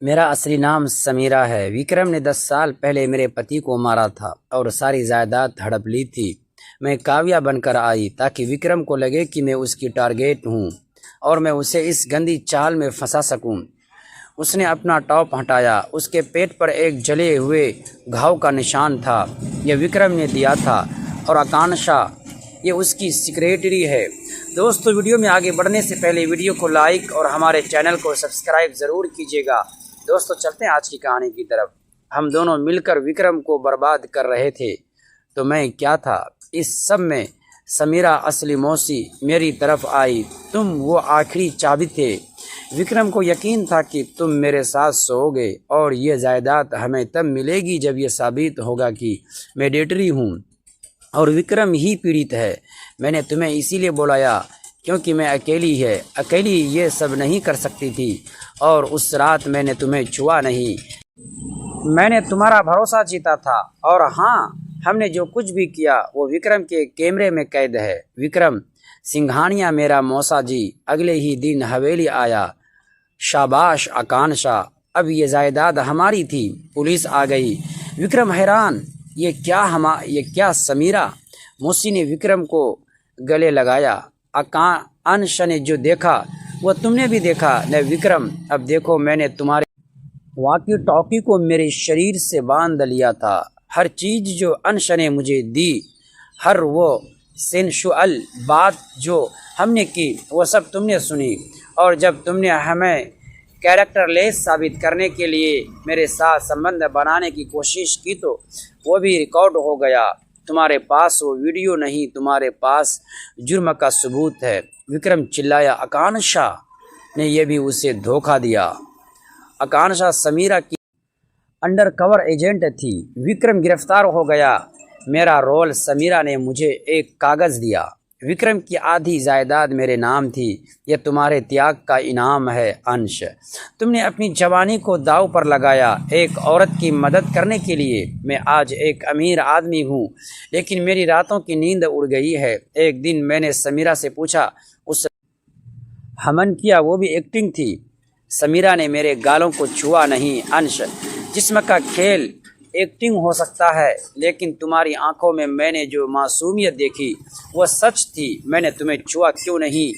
मेरा असली नाम समीरा है। विक्रम ने 10 साल पहले मेरे पति को मारा था और सारी जायदाद हड़प ली थी। मैं काव्या बनकर आई ताकि विक्रम को लगे कि मैं उसकी टारगेट हूँ और मैं उसे इस गंदी चाल में फंसा सकूँ। उसने अपना टॉप हटाया। उसके पेट पर एक जले हुए घाव का निशान था। यह विक्रम ने दिया था और आकांक्षा ये उसकी सेक्रेटरी है। दोस्तों, वीडियो में आगे बढ़ने से पहले वीडियो को लाइक और हमारे चैनल को सब्सक्राइब ज़रूर कीजिएगा। दोस्तों, चलते हैं आज की कहानी की तरफ। हम दोनों मिलकर विक्रम को बर्बाद कर रहे थे, तो मैं क्या था इस सब में। समीरा असली मौसी मेरी तरफ आई। तुम वो आखिरी चाबी थे। विक्रम को यकीन था कि तुम मेरे साथ सोओगे और ये जायदाद हमें तब मिलेगी जब ये साबित होगा कि मैंडेटरी हूँ और विक्रम ही पीड़ित है। मैंने तुम्हें इसीलिए बुलाया क्योंकि मैं अकेली ये सब नहीं कर सकती थी और उस रात मैंने तुम्हें छुआ नहीं। मैंने तुम्हारा भरोसा जीता था और हाँ, हमने जो कुछ भी किया वो विक्रम के कैमरे में कैद है। विक्रम सिंघानिया मेरा मौसा जी अगले ही दिन हवेली आया। शाबाश आकांक्षा, अब ये जायदाद हमारी थी। पुलिस आ गई। विक्रम हैरान, ये क्या समीरा? मौसी ने विक्रम को गले लगाया। आकांक्षा ने जो देखा वो तुमने भी देखा न विक्रम। अब देखो, मैंने तुम्हारे वाकी टॉकी को मेरे शरीर से बांध लिया था। हर चीज़ जो अंश ने मुझे दी, हर वो सेंसुअल बात जो हमने की, वो सब तुमने सुनी। और जब तुमने हमें कैरेक्टरलेस साबित करने के लिए मेरे साथ संबंध बनाने की कोशिश की तो वो भी रिकॉर्ड हो गया। तुम्हारे पास वो वीडियो नहीं, तुम्हारे पास जुर्म का सबूत है। विक्रम चिल्लाया। आकांक्षा ने यह भी उसे धोखा दिया। आकांक्षा समीरा की अंडरकवर एजेंट थी। विक्रम गिरफ्तार हो गया। मेरा रोल, समीरा ने मुझे एक कागज़ दिया। विक्रम की आधी जायदाद मेरे नाम थी। यह तुम्हारे त्याग का इनाम है अंश। तुमने अपनी जवानी को दांव पर लगाया एक औरत की मदद करने के लिए। मैं आज एक अमीर आदमी हूँ, लेकिन मेरी रातों की नींद उड़ गई है। एक दिन मैंने समीरा से पूछा, उस हमन किया, वो भी एक्टिंग थी। समीरा ने मेरे गालों को छुआ नहीं। अंश, जिस्म का खेल एक्टिंग हो सकता है, लेकिन तुम्हारी आंखों में मैंने जो मासूमियत देखी वो सच थी। मैंने तुम्हें छुआ क्यों नहीं?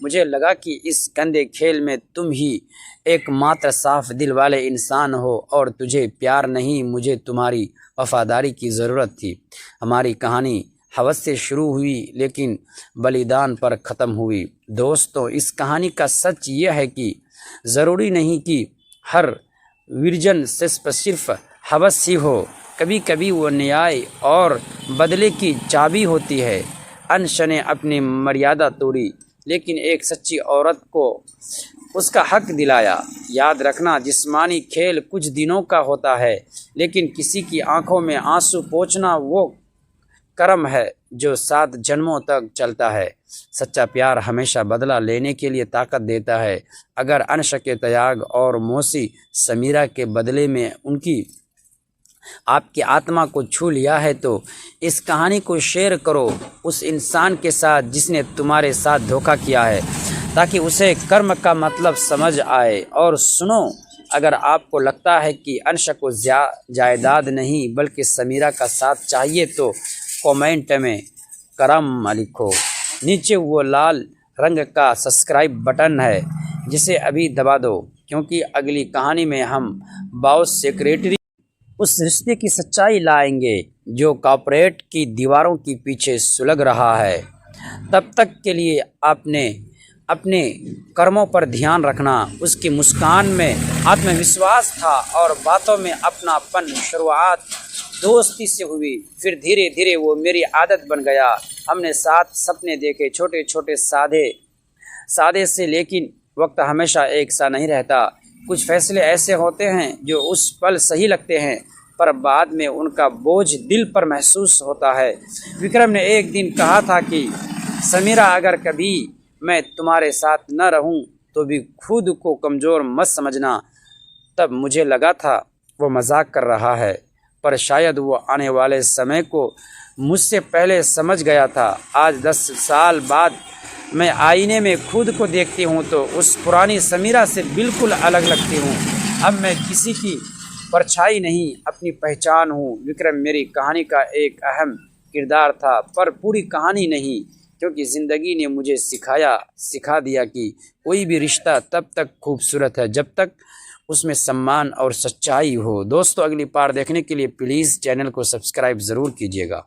मुझे लगा कि इस गंदे खेल में तुम ही एकमात्र साफ दिल वाले इंसान हो और तुझे प्यार नहीं, मुझे तुम्हारी वफादारी की ज़रूरत थी। हमारी कहानी हवस से शुरू हुई लेकिन बलिदान पर ख़त्म हुई। दोस्तों, इस कहानी का सच यह है कि ज़रूरी नहीं कि हर विर्जन सिर्फ हवस ही हो। कभी कभी वो न्याय और बदले की चाबी होती है। अंश ने अपनी मर्यादा तोड़ी, लेकिन एक सच्ची औरत को उसका हक दिलाया। याद रखना, जिस्मानी खेल कुछ दिनों का होता है, लेकिन किसी की आंखों में आंसू पोंछना वो कर्म है जो 7 जन्मों तक चलता है। सच्चा प्यार हमेशा बदला लेने के लिए ताकत देता है। अगर अंश के त्याग और मौसी समीरा के बदले में उनकी आपकी आत्मा को छू लिया है, तो इस कहानी को शेयर करो उस इंसान के साथ जिसने तुम्हारे साथ धोखा किया है, ताकि उसे कर्म का मतलब समझ आए। और सुनो, अगर आपको लगता है कि अंश को जायदाद नहीं बल्कि समीरा का साथ चाहिए, तो कमेंट में करम लिखो। नीचे वो लाल रंग का सब्सक्राइब बटन है, जिसे अभी दबा दो, क्योंकि अगली कहानी में हम बॉस सेक्रेटरी उस रिश्ते की सच्चाई लाएंगे जो कॉर्पोरेट की दीवारों के पीछे सुलग रहा है। तब तक के लिए आपने अपने कर्मों पर ध्यान रखना। उसकी मुस्कान में आत्मविश्वास था और बातों में अपनापन। शुरुआत दोस्ती से हुई, फिर धीरे धीरे वो मेरी आदत बन गया। हमने साथ सपने देखे, छोटे छोटे सादे से, लेकिन वक्त हमेशा एक सा नहीं रहता। कुछ फैसले ऐसे होते हैं जो उस पल सही लगते हैं, पर बाद में उनका बोझ दिल पर महसूस होता है। विक्रम ने एक दिन कहा था कि समीरा, अगर कभी मैं तुम्हारे साथ न रहूं तो भी खुद को कमज़ोर मत समझना। तब मुझे लगा था वो मजाक कर रहा है, पर शायद वो आने वाले समय को मुझसे पहले समझ गया था। आज 10 साल बाद मैं आईने में खुद को देखती हूँ तो उस पुरानी समीरा से बिल्कुल अलग लगती हूँ। अब मैं किसी की परछाई नहीं, अपनी पहचान हूँ। विक्रम मेरी कहानी का एक अहम किरदार था, पर पूरी कहानी नहीं, क्योंकि ज़िंदगी ने मुझे सिखा दिया कि कोई भी रिश्ता तब तक खूबसूरत है जब तक उसमें सम्मान और सच्चाई हो। दोस्तों, अगली पार्ट देखने के लिए प्लीज़ चैनल को सब्सक्राइब ज़रूर कीजिएगा।